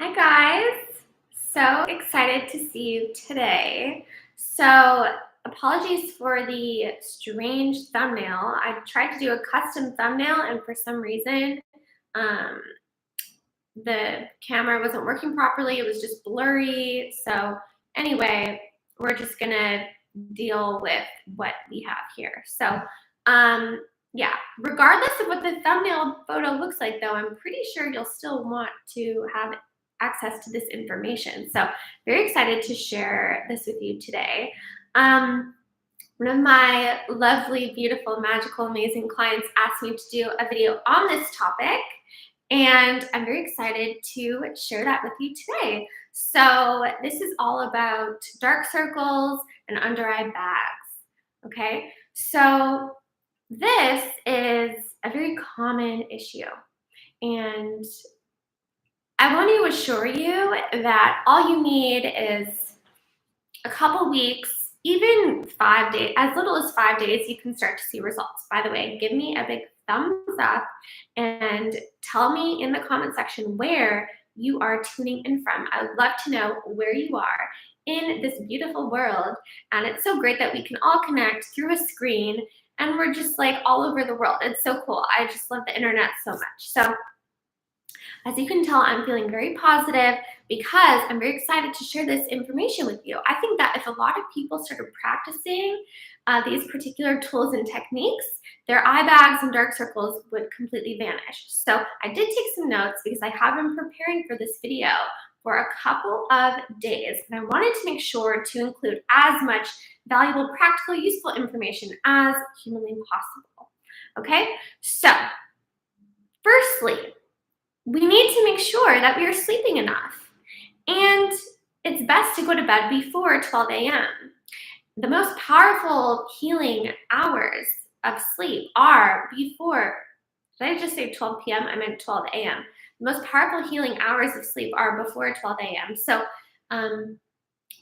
Hi guys, so excited to see you today. So apologies for the strange thumbnail. I tried to do a custom thumbnail and for some reason um, the camera wasn't working properly. It was just blurry. So anyway, we're just gonna deal with what we have here. So um, yeah, regardless of what the thumbnail photo looks like though, I'm pretty sure you'll still want to have access to this information. So very excited to share this with you today. One of my lovely, beautiful, magical, amazing clients asked me to do a video on this topic, and I'm very excited to share that with you today. So this is all about dark circles and under eye bags, okay? So this is a very common issue, and I want to assure you that all you need is a couple weeks, even 5 days, as little as 5 days, you can start to see results. By the way, give me a big thumbs up and tell me in the comment section where you are tuning in from. I would love to know where you are in this beautiful world. And it's so great that we can all connect through a screen and we're just like all over the world. It's so cool. I just love the internet so much. So as you can tell, I'm feeling very positive because I'm very excited to share this information with you. I think that if a lot of people started practicing these particular tools and techniques, their eye bags and dark circles would completely vanish. So I did take some notes because I have been preparing for this video for a couple of days, and I wanted to make sure to include as much valuable, practical, useful information as humanly possible. Okay, so firstly, we need to make sure that we are sleeping enough. And it's best to go to bed before 12 a.m. The most powerful healing hours of sleep are before, did I just say 12 p.m.? I meant 12 a.m. The most powerful healing hours of sleep are before 12 a.m. So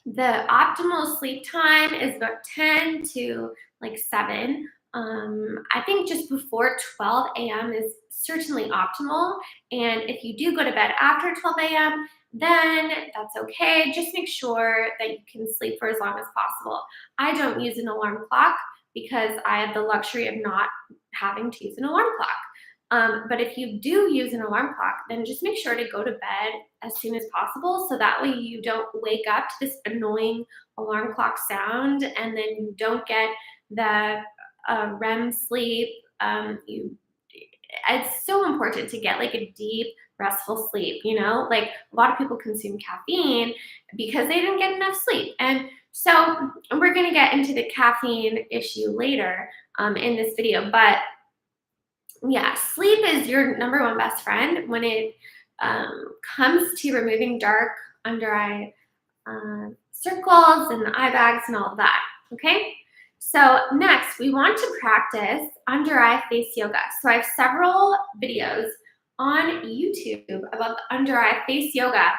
the optimal sleep time is about 10 to like 7. I think just before 12 a.m. is certainly optimal. And if you do go to bed after 12 a.m., then that's okay. Just make sure that you can sleep for as long as possible. I don't use an alarm clock because I have the luxury of not having to use an alarm clock. But if you do use an alarm clock, then just make sure to go to bed as soon as possible so that way you don't wake up to this annoying alarm clock sound and then you don't get the REM sleep. It's so important to get like a deep, restful sleep, you know? Like a lot of people consume caffeine because they didn't get enough sleep. And so we're gonna get into the caffeine issue later in this video, but yeah, sleep is your number one best friend when it comes to removing dark under eye circles and eye bags and all of that, okay? So next, we want to practice under eye face yoga. So I have several videos on YouTube about the under eye face yoga.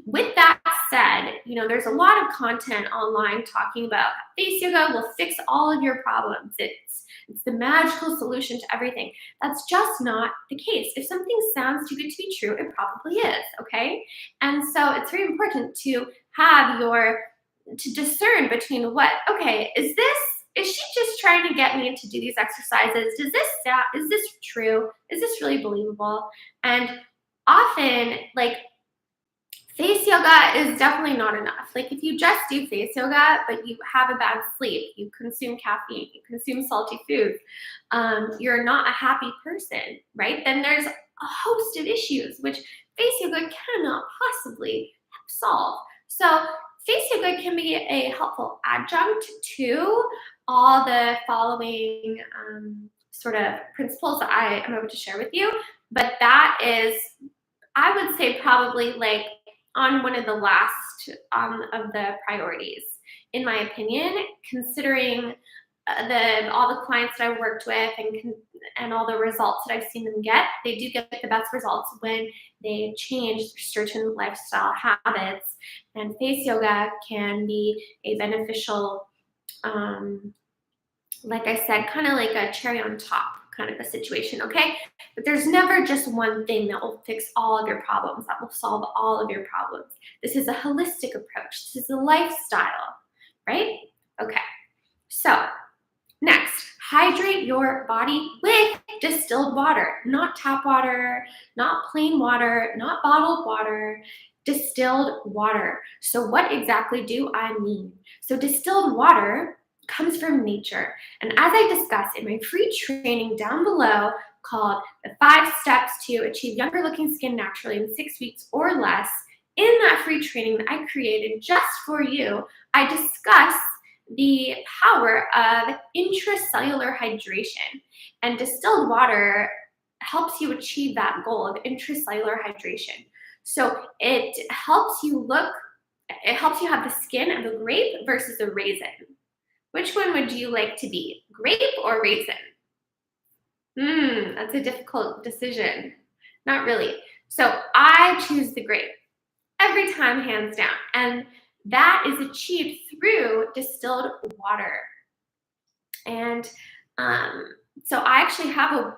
With that said, you know, there's a lot of content online talking about face yoga will fix all of your problems. It's the magical solution to everything. That's just not the case. If something sounds too good to be true, it probably is, okay? And so it's very important to to discern between okay, is she just trying to get me to do these exercises? Is this true? Is this really believable? And often, like, face yoga is definitely not enough. Like if you just do face yoga, but you have a bad sleep, you consume caffeine, you consume salty foods, you're not a happy person, right? Then there's a host of issues which face yoga cannot possibly solve. So face yoga can be a helpful adjunct to all the following sort of principles that I am able to share with you. But that is, I would say, probably like on one of the last of the priorities, in my opinion, considering all the clients that I've worked with and all the results that I've seen them get. They do get the best results when they change certain lifestyle habits, and face yoga can be a beneficial, like I said, kind of like a cherry on top kind of a situation, okay? But there's never just one thing that will fix all of your problems, that will solve all of your problems. This is a holistic approach. This is a lifestyle, right? Okay, so next, hydrate your body with distilled water, not tap water, not plain water, not bottled water, distilled water. So what exactly do I mean? So distilled water comes from nature. And as I discussed in my free training down below called the 5 Steps to Achieve Younger Looking Skin Naturally in 6 weeks or less, in that free training that I created just for you, I discuss the power of intracellular hydration. And distilled water helps you achieve that goal of intracellular hydration. So it helps you have the skin of a grape versus a raisin. Which one would you like to be, grape or raisin? That's a difficult decision. Not really. So I choose the grape every time, hands down. And that is achieved through distilled water. And so I actually have a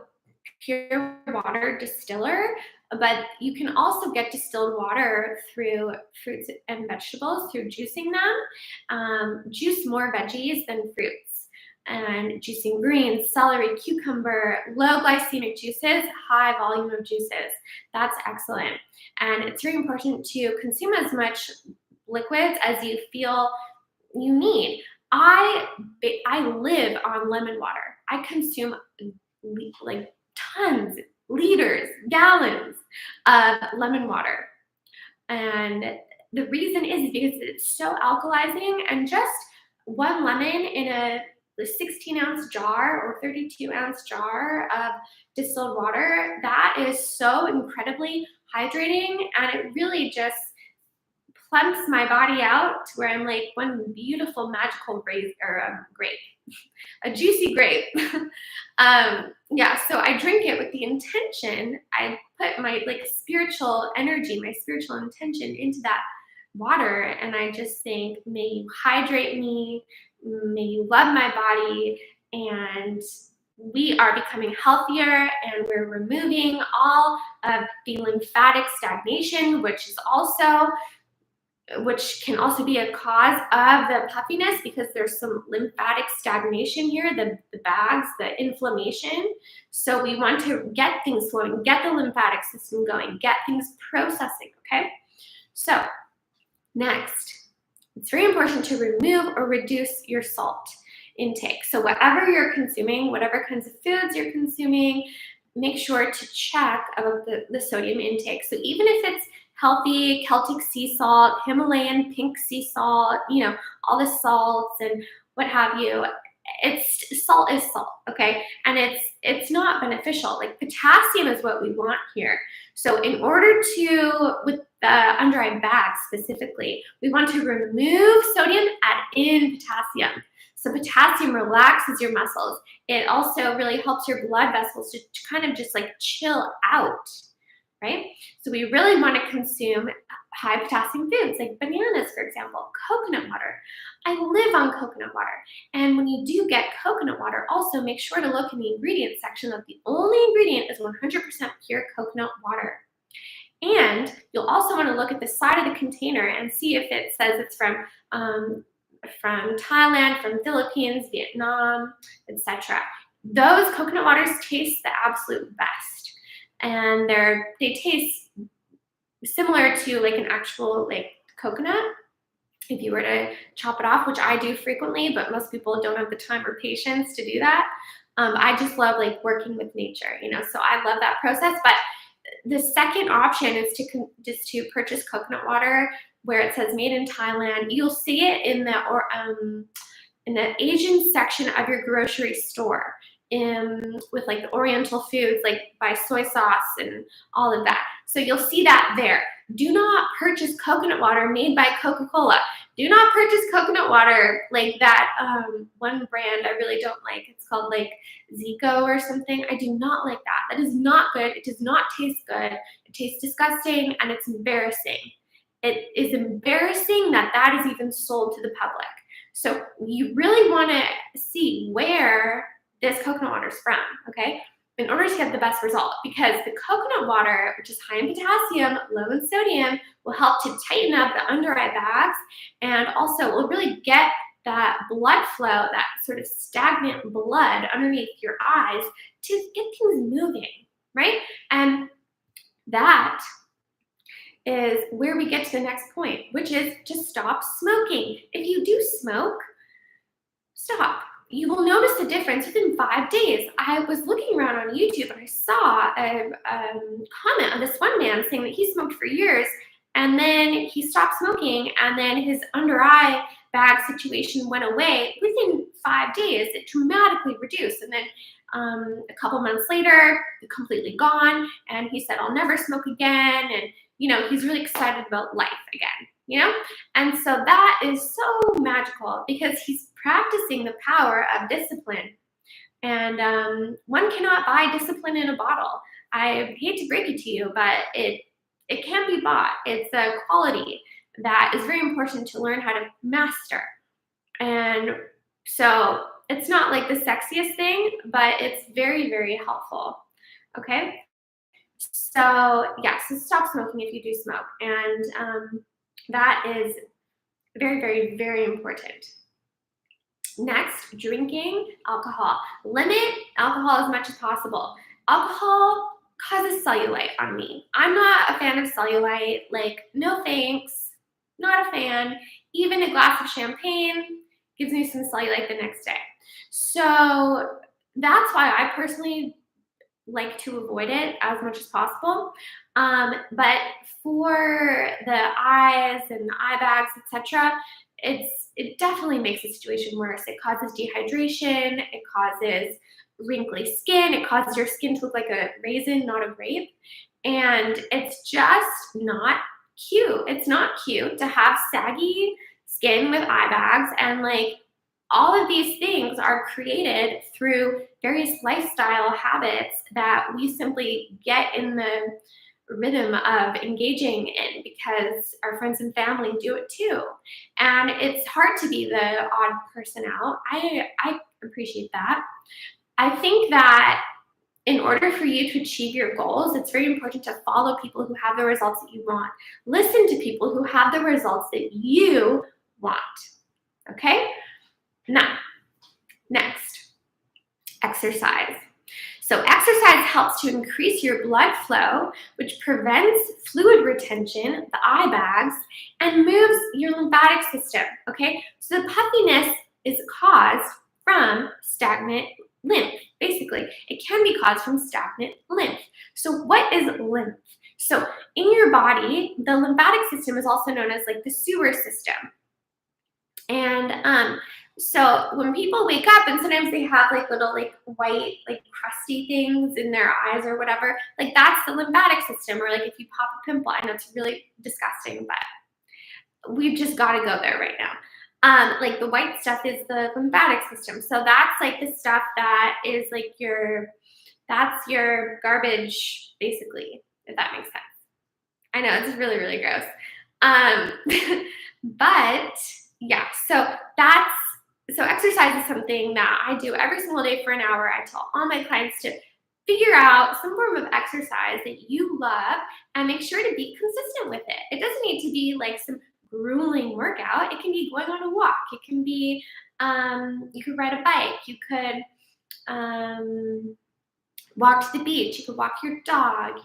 pure water distiller, but you can also get distilled water through fruits and vegetables, through juicing them. Juice more veggies than fruits. And juicing greens, celery, cucumber, low glycemic juices, high volume of juices. That's excellent. And it's very important to consume as much liquids as you feel you need. I live on lemon water. I consume like tons, liters, gallons of lemon water. And the reason is because it's so alkalizing, and just one lemon in a 16-ounce jar or 32-ounce jar of distilled water, that is so incredibly hydrating, and it really just plumps my body out to where I'm like one beautiful magical grape, a juicy grape. Yeah, so I drink it with the intention, I put my spiritual energy, my spiritual intention into that water, and I just think, may you hydrate me, may you love my body, and we are becoming healthier, and we're removing all of the lymphatic stagnation, which can also be a cause of the puffiness, because there's some lymphatic stagnation here, the bags, the inflammation. So we want to get things flowing, get the lymphatic system going, get things processing, okay? So next, it's very important to remove or reduce your salt intake. So whatever you're consuming, whatever kinds of foods you're consuming, make sure to check about the sodium intake. So even if it's healthy Celtic sea salt, Himalayan pink sea salt, all the salts and what have you, salt is salt, okay? And it's not beneficial. Like potassium is what we want here. So in order to, with the under-eye bag specifically, we want to remove sodium, add in potassium. So potassium relaxes your muscles. It also really helps your blood vessels to kind of just like chill out, right? So we really want to consume high potassium foods like bananas, for example, coconut water. I live on coconut water. And when you do get coconut water, also make sure to look in the ingredients section that the only ingredient is 100% pure coconut water. And you'll also want to look at the side of the container and see if it says it's from Thailand, from Philippines, Vietnam, etc. Those coconut waters taste the absolute best. And they taste similar to like an actual coconut if you were to chop it off, which I do frequently, but most people don't have the time or patience to do that. I just love working with nature, so I love that process. But the second option is to purchase coconut water where it says made in Thailand. You'll see it in the Asian section of your grocery store. With the Oriental foods, by soy sauce and all of that. So you'll see that there. Do not purchase coconut water made by Coca-Cola. Do not purchase coconut water like that one brand I really don't like. It's called Zico or something. I do not like that. That is not good. It does not taste good. It tastes disgusting, and it's embarrassing. It is embarrassing that is even sold to the public. So you really want to see where this coconut water is from, okay? In order to get the best result, because the coconut water, which is high in potassium, low in sodium, will help to tighten up the under eye bags and also will really get that blood flow, that sort of stagnant blood underneath your eyes to get things moving, right? And that is where we get to the next point, which is to stop smoking. If you do smoke, stop. You will notice a difference within 5 days. I was looking around on YouTube and I saw a comment of this one man saying that he smoked for years and then he stopped smoking and then his under eye bag situation went away. Within 5 days, it dramatically reduced. And then a couple months later, completely gone. And he said, I'll never smoke again. And, he's really excited about life again, And so that is so magical because he's practicing the power of discipline. And one cannot buy discipline in a bottle. I hate to break it to you, but it can be bought. It's a quality that is very important to learn how to master. And so it's not like the sexiest thing, but it's very, very helpful. Okay? So so stop smoking if you do smoke. And that is very, very, very important. Next, drinking alcohol. Limit alcohol as much as possible. Alcohol causes cellulite on me. I'm not a fan of cellulite. Like, no thanks. Not a fan. Even a glass of champagne gives me some cellulite the next day. So that's why I personally like to avoid it as much as possible. But for the eyes and the eye bags, etc., it definitely makes the situation worse. It causes dehydration. It causes wrinkly skin. It causes your skin to look like a raisin, not a grape. And it's just not cute. It's not cute to have saggy skin with eye bags. And like all of these things are created through various lifestyle habits that we simply get in the rhythm of engaging in because our friends and family do it too. And it's hard to be the odd person out. I appreciate that. I think that in order for you to achieve your goals, it's very important to follow people who have the results that you want. Listen to people who have the results that you want. Okay? Now, next, exercise. So exercise helps to increase your blood flow, which prevents fluid retention, the eye bags, and moves your lymphatic system, okay? So the puffiness is caused from stagnant lymph, basically. It can be caused from stagnant lymph. So what is lymph? So in your body, the lymphatic system is also known as like the sewer system. And so when people wake up and sometimes they have like little like white like crusty things in their eyes or whatever, like that's the lymphatic system. Or like if you pop a pimple, I know it's really disgusting, but we've just got to go there right now. Like the white stuff is the lymphatic system. So that's like the stuff that is like that's your garbage basically, if that makes sense. I know it's really, really gross. But yeah, so exercise is something that I do every single day for an hour. I tell all my clients to figure out some form of exercise that you love and make sure to be consistent with it. It doesn't need to be like some grueling workout. It can be going on a walk. It can be, you could ride a bike. You could walk to the beach. You could walk your dog,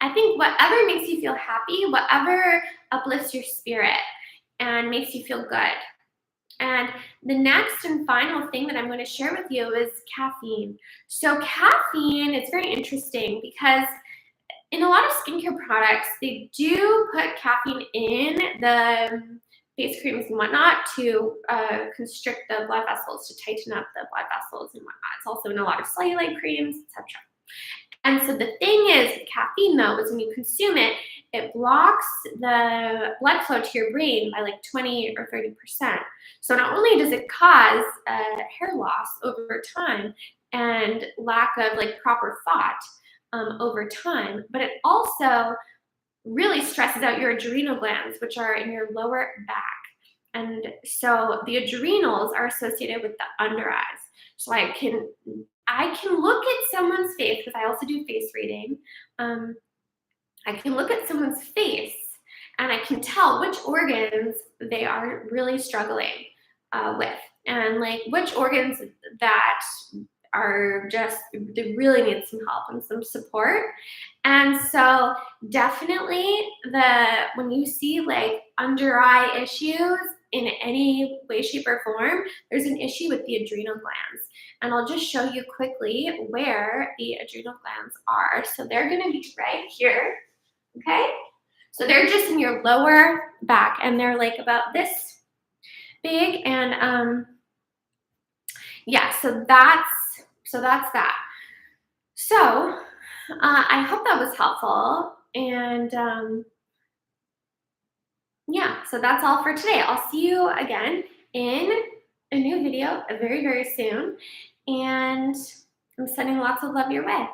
I think whatever makes you feel happy, whatever uplifts your spirit and makes you feel good. And the next and final thing that I'm going to share with you is caffeine. So caffeine is very interesting because in a lot of skincare products, they do put caffeine in the face creams and whatnot to constrict the blood vessels, to tighten up the blood vessels and whatnot. It's also in a lot of cellulite creams, etc. And so the thing is, caffeine though, is when you consume it, it blocks the blood flow to your brain by like 20 or 30%. So not only does it cause hair loss over time and lack of like proper thought over time, but it also really stresses out your adrenal glands, which are in your lower back. And so the adrenals are associated with the under eyes. So I can look at someone's face because I also do face reading. Um, I can look at someone's face and I can tell which organs they are really struggling with, and like which organs that are just, they really need some help and some support. And so definitely, when you see like under eye issues in any way, shape, or form, there's an issue with the adrenal glands. And I'll just show you quickly where the adrenal glands are. So they're gonna be right here, okay? So they're just in your lower back, and they're like about this big. And yeah, so that's that. So I hope that was helpful. And yeah, so that's all for today. I'll see you again in a new video very, very soon. And I'm sending lots of love your way.